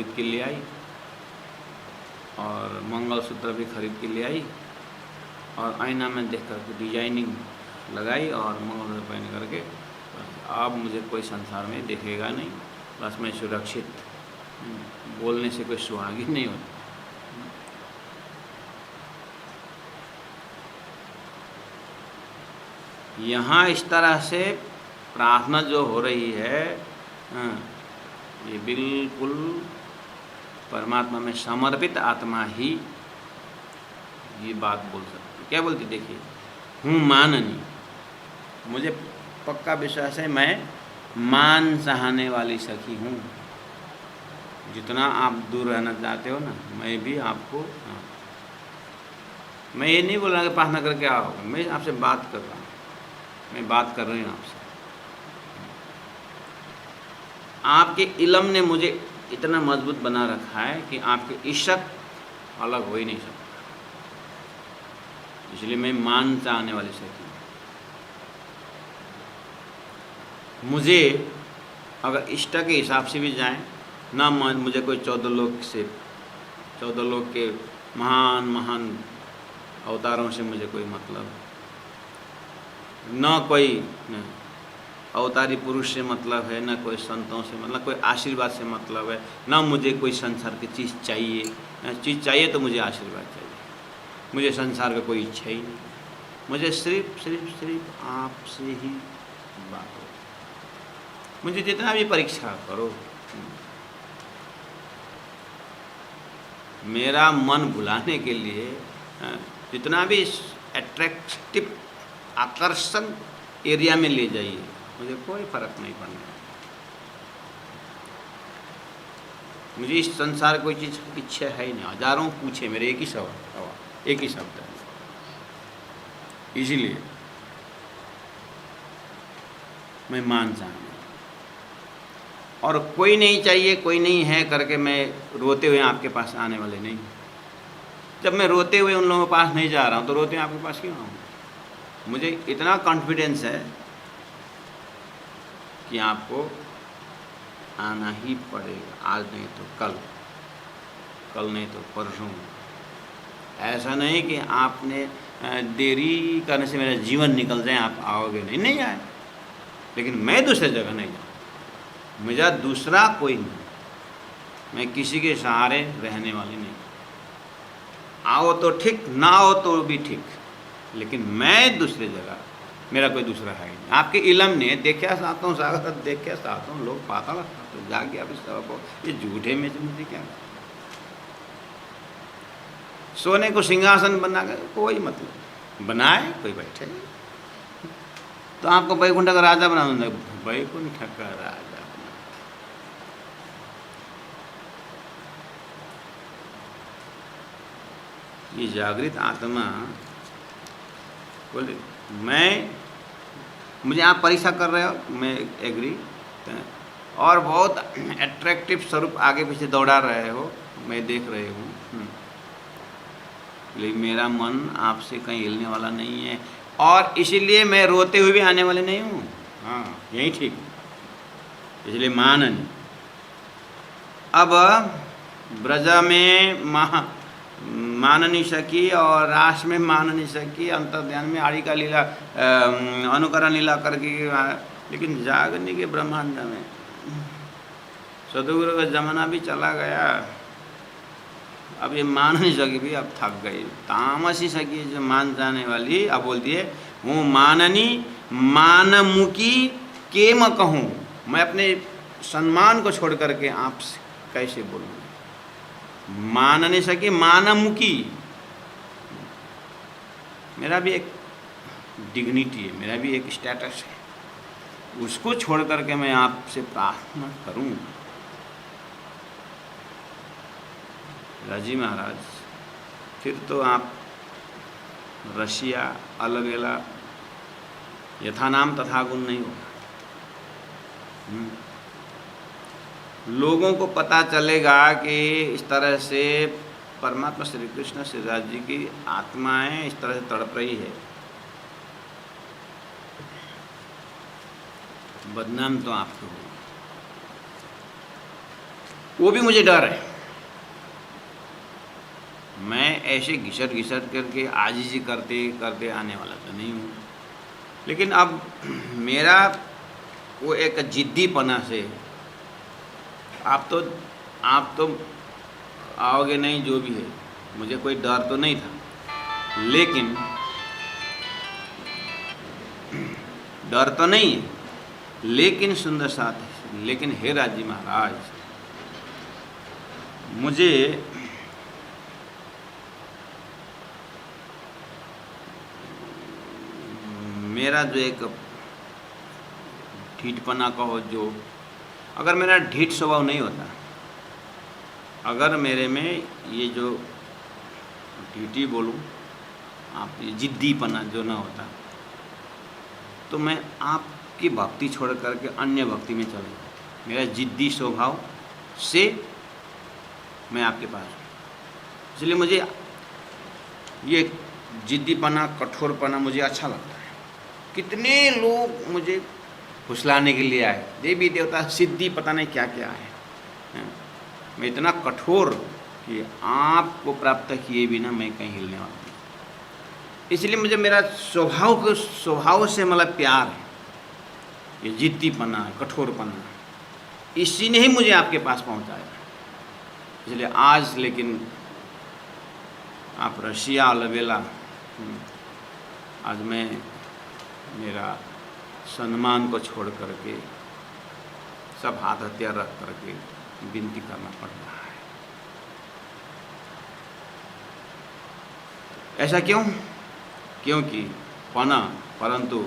खरीद के ले आई और मंगलसूत्र भी खरीद के ले आई और आईना में देख करके डिजाइनिंग लगाई और मंगलसूत्र पहन करके बस अब मुझे कोई संसार में देखेगा नहीं, बस मैं सुरक्षित, बोलने से कोई सुहागी नहीं होती। यहाँ इस तरह से प्रार्थना जो हो रही है, ये बिल्कुल परमात्मा में समर्पित आत्मा ही ये बात बोल सकती। क्या बोलती? देखिए, हूँ माननी, मुझे पक्का विश्वास है मैं मान चाहने वाली सखी हूँ। जितना आप दूर रहना चाहते हो ना, मैं भी आपको, मैं ये नहीं बोल रहा कि प्रार्थना करके आओ, मैं आपसे बात कर रहा हूँ, मैं बात कर रही हूँ आपसे। आपके इल्म ने मुझे इतना मजबूत बना रखा है कि आपके इश्क अलग हो ही नहीं सकता, इसलिए मैं मान चाहने वाली सखी। मुझे अगर इष्ट के हिसाब से भी जाएं ना, मुझे कोई 14 लोक के महान महान अवतारों से मुझे कोई मतलब, न कोई अवतारी पुरुष से मतलब है, न कोई संतों से मतलब, कोई आशीर्वाद से मतलब है, ना मुझे कोई संसार की चीज़ चाहिए तो मुझे आशीर्वाद चाहिए, मुझे संसार का कोई इच्छा ही नहीं, मुझे सिर्फ आपसे ही बात हो। मुझे जितना भी परीक्षा करो, मेरा मन भुलाने के लिए जितना भी अट्रैक्टिव आकर्षण एरिया में ले जाइए, मुझे कोई फर्क नहीं पड़ना। मुझे इस संसार कोई चीज़ की इच्छा है ही नहीं। हजारों पूछे, मेरे एक ही शब्द है। इसीलिए मैं मान चाहूँ, और कोई नहीं चाहिए, कोई नहीं है करके मैं रोते हुए आपके पास आने वाले नहीं। जब मैं रोते हुए उन लोगों के पास नहीं जा रहा हूँ तो रोते हुए आपके पास क्यों आऊँ? मुझे इतना कॉन्फिडेंस है कि आपको आना ही पड़ेगा, आज नहीं तो कल नहीं तो परसों। ऐसा नहीं कि आपने देरी करने से मेरा जीवन निकल जाए, आप आओगे नहीं आए, लेकिन मैं दूसरे जगह नहीं जाऊँ, मेरा दूसरा कोई नहीं, मैं किसी के सहारे रहने वाली नहीं। आओ तो ठीक, ना आओ तो भी ठीक, लेकिन मैं दूसरे जगह, मेरा कोई दूसरा है नहीं। आपके इल्म ने देखा सातों सागर, देखा सातों लोग, पाताल जाके आप इस को ये झूठे में से मुझे क्या, सोने को सिंहासन बना कर कोई मतलब, बनाए कोई बैठे तो आपको वैकुंठ का राजा बना दूंगा, वैकुंठ का राजा बना। ये जागृत आत्मा बोले, मुझे आप परीक्षा कर रहे हो, मैं एग्री, और बहुत अट्रैक्टिव स्वरूप आगे पीछे दौड़ा रहे हो, मैं देख रही हूँ, लेकिन मेरा मन आपसे कहीं हिलने वाला नहीं है, और इसीलिए मैं रोते हुए भी आने वाले नहीं हूँ। हाँ, यही ठीक, इसलिए मानन। अब ब्रज में मान नहीं सकी और रास में मान नहीं सकी, अंतर्ध्यान में आड़ी का लीला, अनुकरण लीला करके, लेकिन जागने के ब्रह्मांड में सदगुरु का जमाना भी चला गया। अब ये मान नहीं सकी भी, अब थक गई, तामसी सकी जो मान जाने वाली, अब बोलती है हूँ माननी मानमुखी के म कहूँ, मैं अपने सम्मान को छोड़ करके आपसे कैसे बोलूँ? मान नहीं सकी, मानमुखी, मेरा भी एक डिग्निटी है, मेरा भी एक स्टेटस है, उसको छोड़ करके मैं आपसे प्रार्थना करूं? राजी महाराज, फिर तो आप रशिया अलग यथा नाम तथा गुण नहीं होगा। लोगों को पता चलेगा कि इस तरह से परमात्मा श्री कृष्ण श्रीराज जी की आत्माएं इस तरह से तड़प रही है, बदनाम तो आपको हो। वो भी मुझे डर है। मैं ऐसे घिसट घिसट करके आजिज़ी करते करते आने वाला तो नहीं हूँ, लेकिन अब मेरा वो एक जिद्दीपना से आप तो आओगे नहीं, जो भी है, मुझे कोई डर तो नहीं था, लेकिन डर तो नहीं है, लेकिन सुंदर साथ, लेकिन हे राजी महाराज, मुझे मेरा जो एक ढीठपना का हो, जो अगर मेरा ढीठ स्वभाव नहीं होता, अगर मेरे में ये जो ढीठी बोलूँ आप, ये जिद्दीपना जो ना होता, तो मैं आपकी भक्ति छोड़ करके अन्य भक्ति में चला जाता। मेरा जिद्दी स्वभाव से मैं आपके पास हूँ, इसलिए मुझे ये जिद्दीपना, कठोरपना मुझे अच्छा लगता है। कितने लोग मुझे फुसलाने के लिए आए, देवी देवता सिद्धि पता नहीं क्या क्या है, मैं इतना कठोर कि आपको प्राप्त किए बिना मैं कहीं हिलने वाला नहीं। इसलिए मुझे मेरा स्वभाव से मतलब प्यार है, ये जिद्दीपना, कठोरपना, इसी ने ही मुझे आपके पास पहुंचाया। इसलिए आज लेकिन आप रशिया अलबेला, आज मैं मेरा सम्मान को छोड़ करके सब हाथ हथियार रख करके विनती करना पड़ रहा है। ऐसा क्यों? क्योंकि परंतु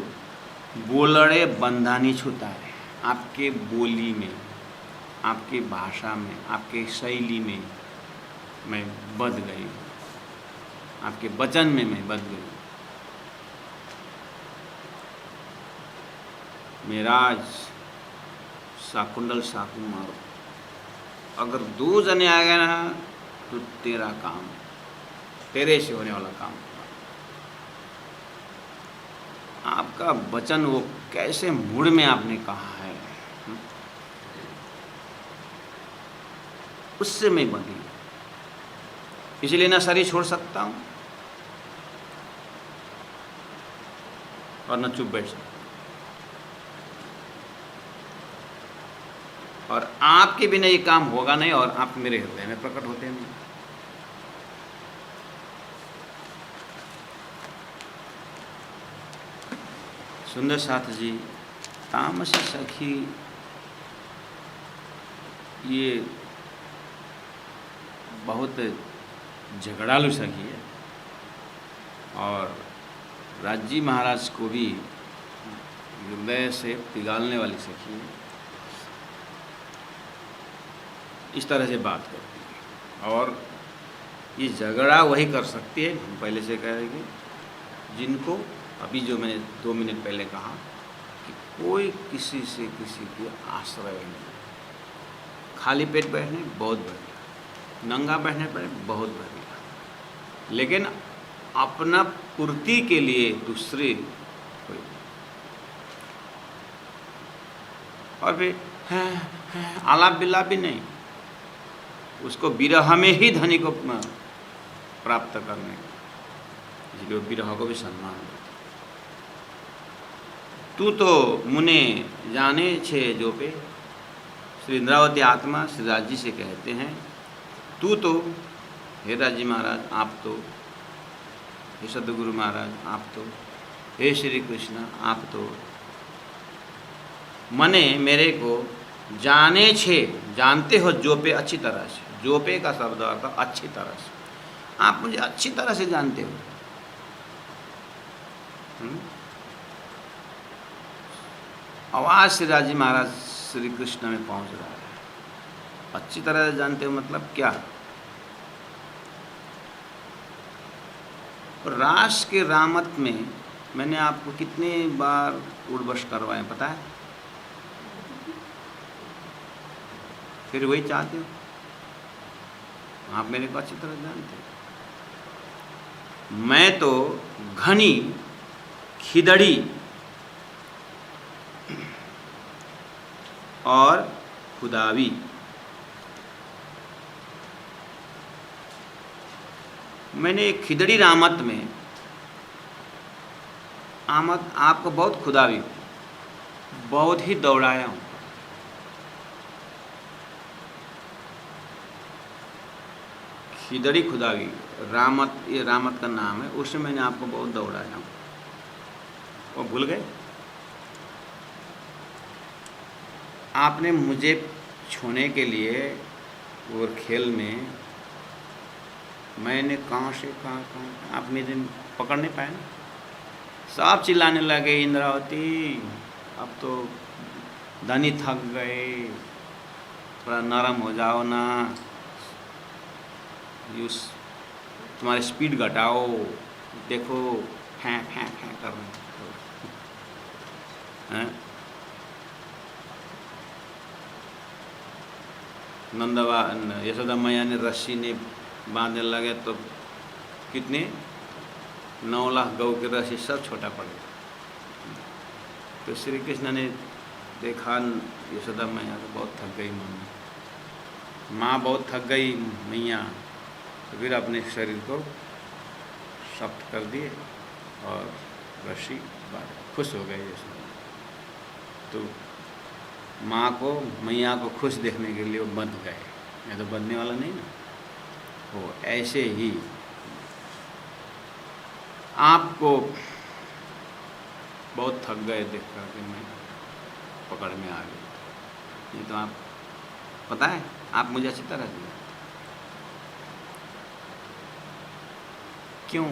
बोलड़े बंधानी छूता है। आपके बोली में, आपकी भाषा में, आपके शैली में मैं बध गई, आपके वचन में मैं बध गई। मेरा साकुंडल साकू मारो, अगर 2 जने आ गए ना तो तेरा काम, तेरे से होने वाला काम। आपका वचन वो कैसे मूड में आपने कहा है, उससे मैं बंधी, इसलिए ना शरीर छोड़ सकता हूँ और न चुप बैठ सकता, और आपके बिना ये काम होगा नहीं, और आप मेरे हृदय में प्रकट होते नहीं। सुंदर साथ जी, तामसी सखी ये बहुत झगड़ालू सखी है, और राजी महाराज को भी हृदय से पिघालने वाली सखी है। इस तरह से बात करती है, और ये झगड़ा वही कर सकती है, हम पहले से कह रहे हैं, जिनको अभी जो मैंने 2 मिनट पहले कहा कि कोई किसी से किसी के आश्रय नहीं, खाली पेट बैठने बहुत बढ़िया, नंगा बैठने पर बहुत बढ़िया, लेकिन अपना पूर्ति के लिए दूसरे कोई, और फिर आलाप बिलाप भी नहीं, उसको विरह में ही धनी को प्राप्त करने, इसलिए विरह को भी सम्मान देते। तू तो मुने जाने छे जो पे, श्री इंद्रावती आत्मा श्री राज जी से कहते हैं, तू तो, हे राज जी महाराज आप तो, हे सदगुरु महाराज आप तो, हे श्री कृष्ण आप तो, मने मेरे को जाने छे, जानते हो जो पे अच्छी तरह से, जो पे का शब्द अर्थ अच्छी तरह से, आप मुझे अच्छी तरह से जानते हो। आवाज श्री राजी महाराज श्री कृष्ण में पहुंच रहा है, अच्छी तरह से जानते हो मतलब क्या? रास के रामत में मैंने आपको कितने बार उड़बश करवाए पता है, फिर वही चाहते हो, आप मेरे को अच्छी तरह जानते हो। मैं तो घनी खिदड़ी और खुदावी मैंने खिदड़ी रामत में आमद आपको बहुत खुदा भी बहुत ही दौड़ाया हूँ। खिदड़ी खुदावी रामत, ये रामत का नाम है, उससे मैंने आपको बहुत दौड़ाया हूँ। वो भूल गए? आपने मुझे छूने के लिए वो खेल में मैंने कहाँ से कहाँ आप मुझे पकड़ नहीं पाए ना। सब चिल्लाने लगे, इंद्रावती अब तो धनी थक गए, थोड़ा नरम हो जाओ ना, यूस तुम्हारी स्पीड घटाओ, देखो फैं फैं फैं कर रहे हैं। नंदवा यशोदा मैया ने रस्सी ने बांधने लगे तो कितने 9 लाख गौ की रस्सी सब छोटा पड़ गया। तो श्री कृष्ण ने देखा यशोदा मैया तो बहुत थक गई, माँ बहुत थक गई मैया, तो फिर अपने शरीर को सख्त कर दिए और रस्सी बांध, खुश हो गए यशोदा। तो माँ को मैया को खुश देखने के लिए वो बंध गए, मैं तो बंधने वाला नहीं ना। वो ऐसे ही आपको बहुत थक गए देख कर के मैं पकड़ में आ गई। ये तो आप पता है, आप मुझे अच्छी तरह से क्यों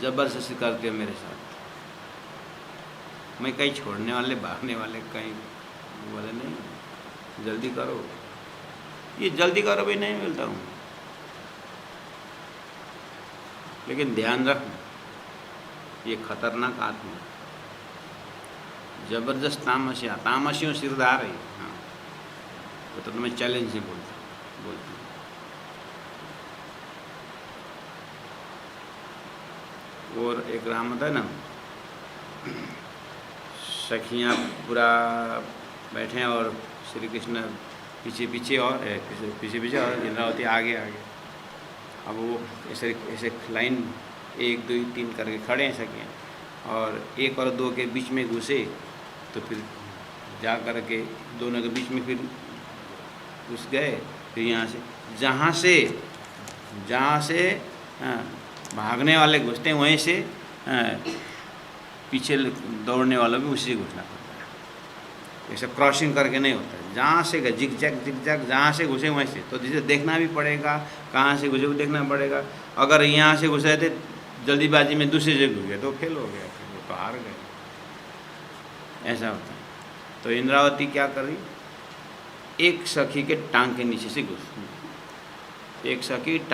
जबरदस्ती करते हो मेरे साथ। मैं कहीं छोड़ने वाले, भागने वाले कहीं बोले नहीं, जल्दी करो, ये जल्दी करो भी नहीं मिलता हूँ। लेकिन ध्यान रखना, ये खतरनाक आत्मा जबरदस्त तामसिया, तामसियों सिरदार है। हाँ, तो मैं चैलेंज से बोलता हूँ। और एक रहमत है ना, सखियाँ पूरा बैठे हैं और श्री कृष्ण पीछे पीछे और पीछे पीछे और इंद्रावती आगे आगे। अब वो ऐसे लाइन 1 2 3 करके खड़े हैं सखियाँ, और 1 और 2 के बीच में घुसे तो फिर जा कर के दोनों के बीच में फिर घुस गए। फिर यहाँ से जहाँ से भागने वाले घुसते हैं वहीं से पीछे दौड़ने वालों भी उसी से घुसना पड़ता है। ऐसे क्रॉसिंग करके नहीं होता है, जहाँ से जिग जैग जहाँ से घुसे वहीं से। तो जिसे देखना भी पड़ेगा कहाँ से घुसे, वो देखना पड़ेगा। अगर यहाँ से घुसे थे जल्दीबाजी में दूसरी जगह घुस गए तो फेल हो गया, फिर वो तो हार गए। ऐसा होता है। तो इंद्रावती क्या कर रही, एक सखी के टांग के नीचे से घुस, एक सखी के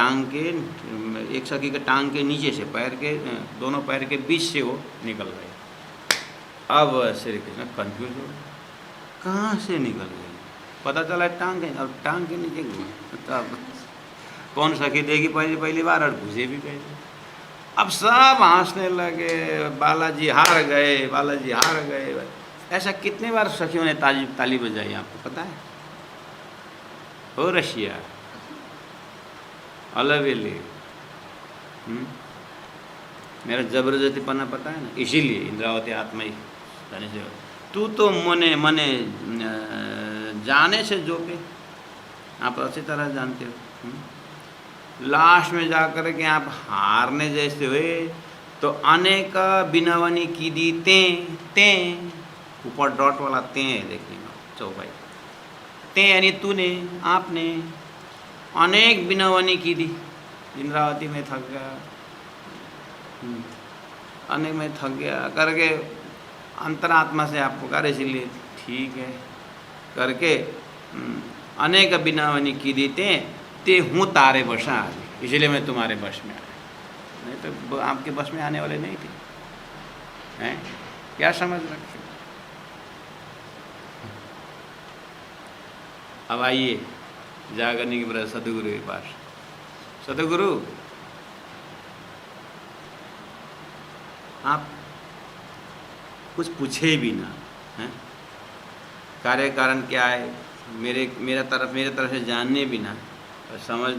टांग के नीचे से पैर के दोनों पैर के बीच से वो निकल गए। अब श्री कृष्ण कन्फ्यूज हो गए, कहाँ से निकल गए, पता चला टांग के, अब टांग के नीचे घुसे। तब कौन सखी देगी पहली बार, और घुसे भी पहले। अब सब हंसने लगे, बालाजी हार गए, बालाजी हार गए। ऐसा कितने बार सखियों ने ताली बजाई, आपको पता है? हो रशिया अलवेले मेरा जबरदस्तीपना पता है ना। इसीलिए इंद्रावती आत्मा ही से तू तो मने जाने से जो पे आप अच्छी तरह जानते हो। लास्ट में जाकर के आप हारने जैसे हुए तो अनेक बिनवनी की दी ते ऊपर डॉट वाला ते देखिएगा चौपाई, ते यानी तूने, आपने अनेक बिनवनी की दी। इंद्रावती में थक गया, अनेक में थक गया करके अंतरात्मा से आप पुकारे, इसीलिए ठीक है करके अनेक बिनवनी की दी ते हूँ तारे बसा आ गई, इसलिए मैं तुम्हारे बस में आया, नहीं तो आपके बस में आने वाले नहीं थे। हैं क्या समझ रखे। अब आइए जागरने के बाद सदगुरु के पास। सदगुरु आप कुछ पूछे भी ना, हैं कार्य कारण क्या है, मेरे तरफ से जानने भी ना और समझ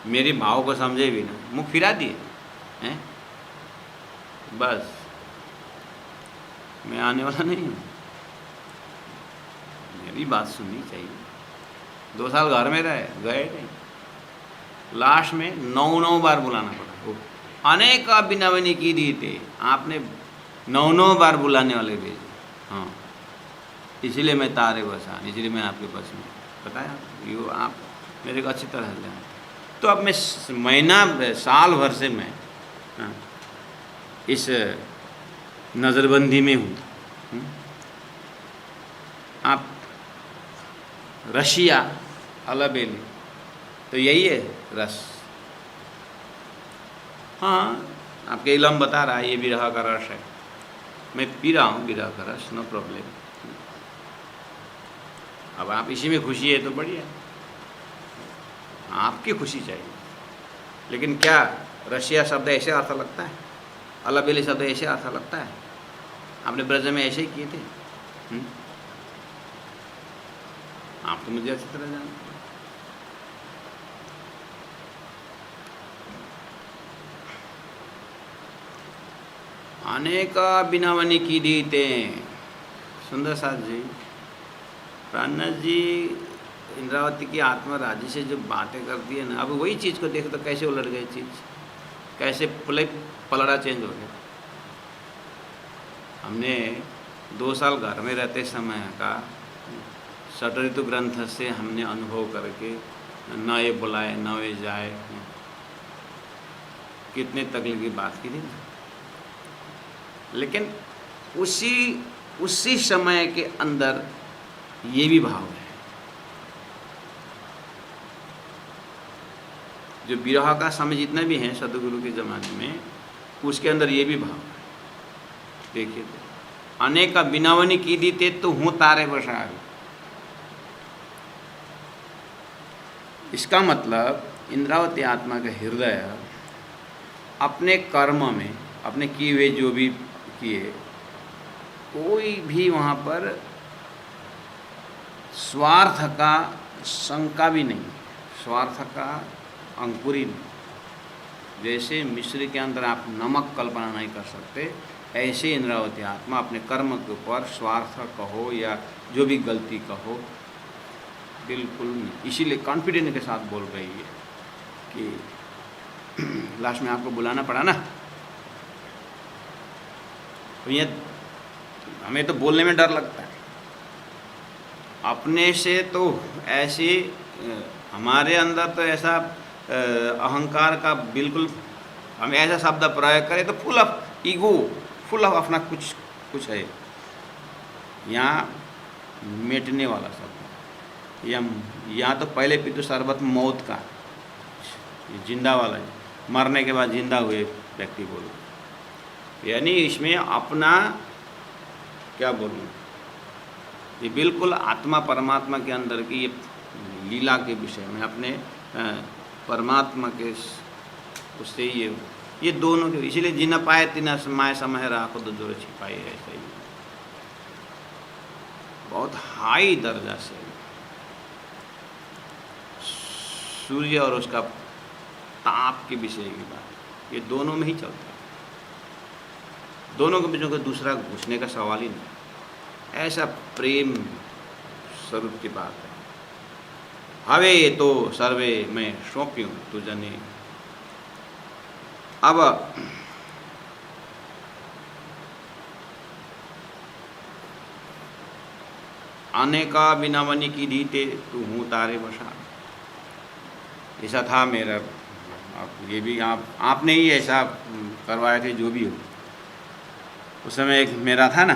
मेरी भाव को समझे भी ना, मुख फिरा दिए हैं, बस मैं आने वाला नहीं हूँ। मेरी बात सुननी चाहिए। 2 साल घर में रहे, गए नहीं, लास्ट में 9 बार बुलाना पड़ा। अनेक बिनावनी की दी थे, आपने 9 बार बुलाने वाले भेजे। हाँ, इसलिए मैं तारे बसा, इसलिए मैं आपके पास में बताया, यो आप मेरे को अच्छी तरह जाने। तो अब मैं महीना साल भर से मैं इस नज़रबंदी में हूँ। आप रशिया अलबेली, तो यही है रस। हाँ, आपके इलम बता रहा है ये विरह का रस है, मैं पी रहा हूँ विरह का रस, नो प्रॉब्लम। अब आप इसी में खुशी है तो बढ़िया, आपकी खुशी चाहिए। लेकिन क्या रशिया शब्द ऐसे अर्थ लगता है, अलबेली शब्द ऐसे अर्थ लगता है? आपने ब्रज में ऐसे ही किए थे। आप तो मुझे अच्छी तरह जानते हैं। अनेक बिनावनी की दीते। सुंदर साथ जी, प्राणनाथ जी इंद्रावती की आत्मा राजी से जो बातें करती है ना, अब वही चीज़ को देखो तो कैसे उलट गई चीज़, कैसे पलड़ा चेंज हो गया। हमने 2 साल घर में रहते समय का षट्ऋतु ग्रंथ से हमने अनुभव करके न ये बुलाए न ये जाए, कितने तकलीफ की बात की थी। लेकिन उसी समय के अंदर ये भी भाव है, जो विरह का समय जितना भी है सदगुरु के ज़माने में, उसके अंदर ये भी भाव है। देखिए, अनेक बिनावनी की दीते तो हूँ तारे बसा। इसका मतलब इंद्रावती आत्मा का हृदय अपने कर्म में, अपने किए हुए जो भी किए, कोई भी वहाँ पर स्वार्थ का शंका भी नहीं, स्वार्थ का अंकुर ही नहीं। जैसे मिश्री के अंदर आप नमक कल्पना नहीं कर सकते, ऐसे इंद्रावती आत्मा अपने कर्म के ऊपर स्वार्थ कहो या जो भी गलती कहो, बिल्कुल नहीं। इसीलिए कॉन्फिडेंस के साथ बोल रही है कि लास्ट में आपको बुलाना पड़ा ना, तो ये हमें तो बोलने में डर लगता है। अपने से तो ऐसे हमारे अंदर तो ऐसा अहंकार का बिल्कुल, हम ऐसा शब्द प्रयोग करें तो full of ego, full of अपना कुछ है, यहाँ मिटने वाला शब्द। यहाँ तो पहले भी तो शरबत मौत का, जिंदा वाला है, मरने के बाद जिंदा हुए व्यक्ति बोलो, यानी इसमें अपना क्या बोलूँ, ये बिल्कुल आत्मा परमात्मा के अंदर की ये लीला के विषय में, अपने परमात्मा के उससे ये दोनों के, इसीलिए जिन पाए तिना माय समय राखो तो जोर छिपाई है। ऐसे ही बहुत हाई दर्जा से सूर्य और उसका ताप के विषय की बात, ये दोनों में ही चलता है, दोनों के बीच में दूसरा घुसने का सवाल ही नहीं। ऐसा प्रेम स्वरूप की बात है। हवे तो सर्वे मैं सौंप्यूं तुझने। अब अनेका बिनावनी की दीते तू हूँ तारे बसा। ऐसा था मेरा, ये भी आपने ही ऐसा करवाए थे जो भी हो। उस समय एक मेरा था ना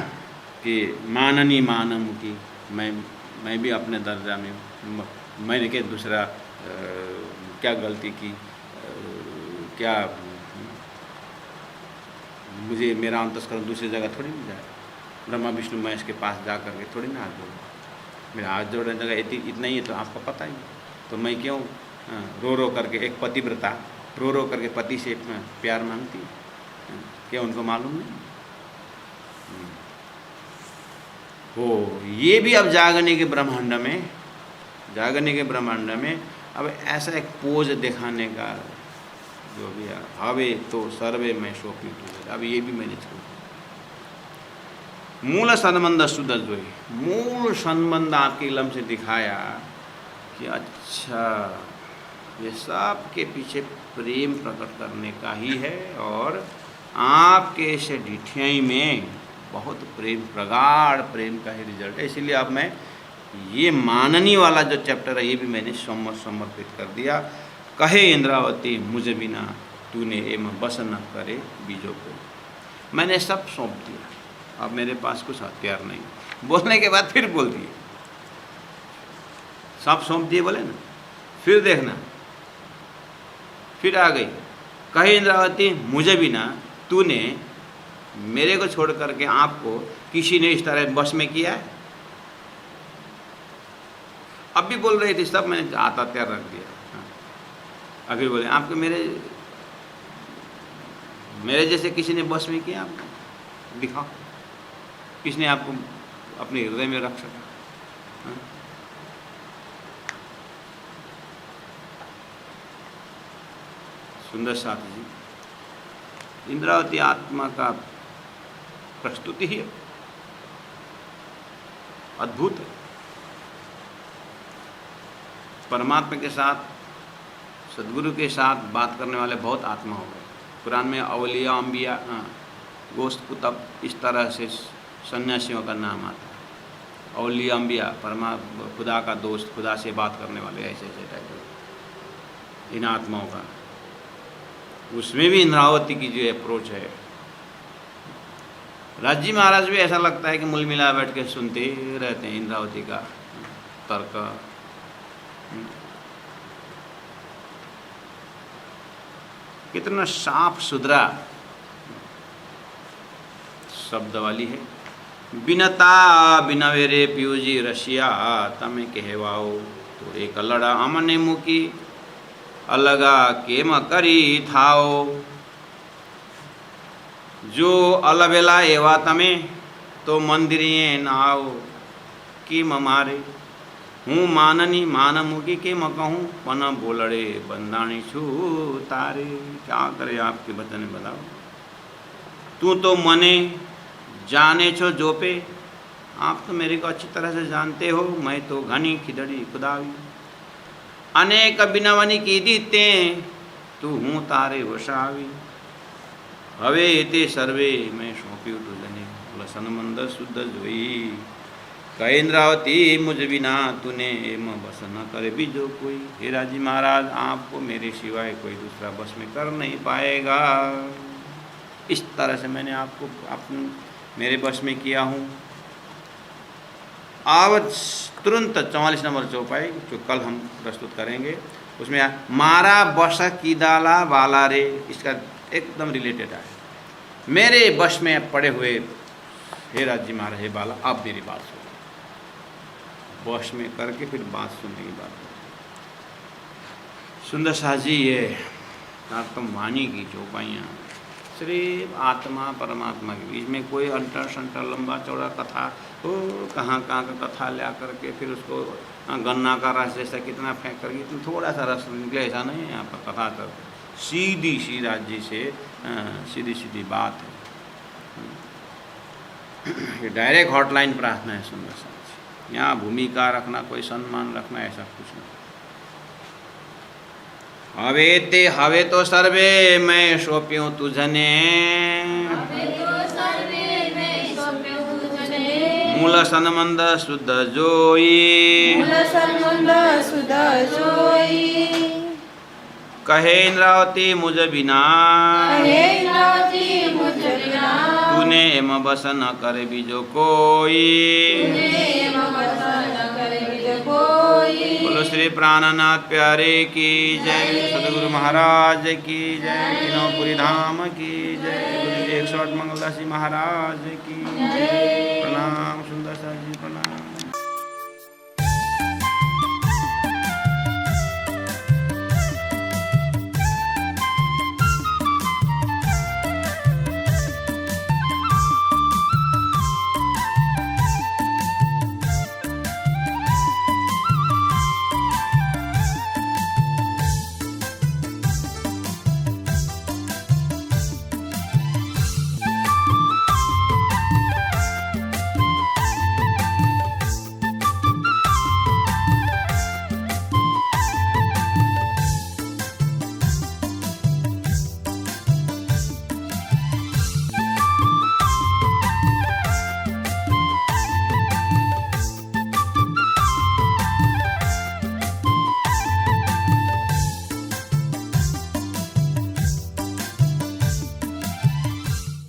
कि माननी मानम की, मैं भी अपने दर्जा में, मैंने क्या दूसरा क्या गलती की, क्या मुझे मेरा अंतस्करण दूसरी जगह थोड़ी मिल जाए। ब्रह्मा विष्णु महेश के पास जा कर के थोड़ी ना हाथ जोड़ो, मेरा हाथ जोड़ने जगह इतना ही है तो आपको पता ही। तो मैं क्यों रो रो करके, एक पतिव्रता रो रो करके पति से प्यार मांगती, क्या उनको मालूम नहीं हो? ये भी अब जागने के ब्रह्मांड में अब ऐसा एक पोज दिखाने का जो भी है, हवे तो सर्वे में शोपी तुझे, अब ये भी मैंने छोड़। मूल संबंध शुद्ध जो है, मूल संबंध आपके इलम से दिखाया कि अच्छा ये सब के पीछे प्रेम प्रकट करने का ही है, और आपके इस डिठियाई में बहुत प्रेम, प्रगाढ़ प्रेम का ही रिजल्ट है। इसीलिए अब मैं ये माननी वाला जो चैप्टर है ये भी मैंने समर्पित कर दिया। कहे इंद्रावती मुझे बिना तूने एम बस न करे बीजों को, मैंने सब सौंप दिया, अब मेरे पास कुछ हथियार नहीं। बोलने के बाद फिर बोल दिए, सब सौंप दिए बोले ना, फिर देखना फिर आ गई। कहे इंद्रावती मुझे बिना तूने, मेरे को छोड़ करके आपको किसी ने इस तरह बस में किया है। अब भी बोल रही थी, सब मैंने आता तैयार रख दिया। अभी बोले आपको मेरे जैसे किसी ने बस में किया आपको, दिखाओ किसने आपको अपने हृदय में रख सका। हाँ? सुंदर साथी जी, इंद्रावती आत्मा का प्रस्तुति ही अद्भुत है। परमात्मा के साथ, सदगुरु के साथ बात करने वाले बहुत आत्मा हो गए। कुरान में अवलिया, अम्बिया, गोश्त, कुतब, इस तरह से सन्यासियों का नाम आता है। अवलिया, अम्बिया, परमात्मा, खुदा का दोस्त, खुदा से बात करने वाले, ऐसे ऐसे टाइप इन आत्माओं का। उसमें भी इंद्रावती की जो अप्रोच है, राजी महाराज भी ऐसा लगता है कि मूल मिला बैठ के सुनते रहते हैं इंद्रावती का तर्क। कितना साफ सुथरा शब्द वाली है। बिनता बिनवेरे प्यूजी रशिया तमें कहवाओ, तो एक लड़ा अमने मुकी अलगा केम करी थाओ। जो अलबेला एवा तमे तो मंदिरिये न आओ, कि मारे हूँ माननी मान मुकी के कहूँ पन बोलड़े बंदाणी छू तारे। क्या करे आपके बचन बताओ। तू तो मने जाने छो जो पे, आप तो मेरे को अच्छी तरह से जानते हो, मैं तो घनी खिदड़ी खुदावी। अनेक बिनवनी की दीते तू हूँ तारे वसावी। हवे ते सर्वे मैं सौंपी तुझने, बोला सनमंद शुद्ध जोई। कहे इंद्रावती मुझ बिना तूने एम बस न करे भी जो कोई। हे राजी महाराज, आपको मेरे सिवाय कोई दूसरा बस में कर नहीं पाएगा। इस तरह से मैंने आपको अपने मेरे बस में किया हूँ। अब तुरंत 44 नंबर चौपाई जो कल हम प्रस्तुत करेंगे, उसमें मारा बस कीदाला बाला रे, इसका एकदम रिलेटेड है। मेरे बस में पड़े हुए हे राजी महाराज, हे बाला, अब मेरी बात सुनो। बस में करके फिर बात सुनने की बात। सुंदर शाह जी ये आत्म वाणी की चौपाइयाँ सिर्फ आत्मा परमात्मा के बीच में, कोई अंटर संटर लंबा चौड़ा कथा हो, कहाँ का कथा ला करके फिर उसको गन्ना का रस जैसा कितना फेंक करके इतना थोड़ा सा रस निकले, ऐसा नहीं है यहाँ पर। कथा कर सीधी सी राज्य से सीधी सीधी बात है। ये डायरेक्ट हॉटलाइन प्रार्थना है सुंदर शाह जी। यहाँ भूमिका रखना, कोई सम्मान रखना, ऐसा कुछ नहीं। हवे तो सर्वे मैं सौंप्यूं तुझने, मूल सनमंद शुद्ध जोई। कहे इंद्रावती मुझ बिना तूने एम बस न करे बीजो कोई। बोलो श्री प्राणनाथ प्यारे की जय, सदगुरु महाराज की जय, तीनों धाम की जय, गुरु जी 108 मंगलदास जी महाराज की जय। प्रणाम सुंदर शाह जी, प्रणाम।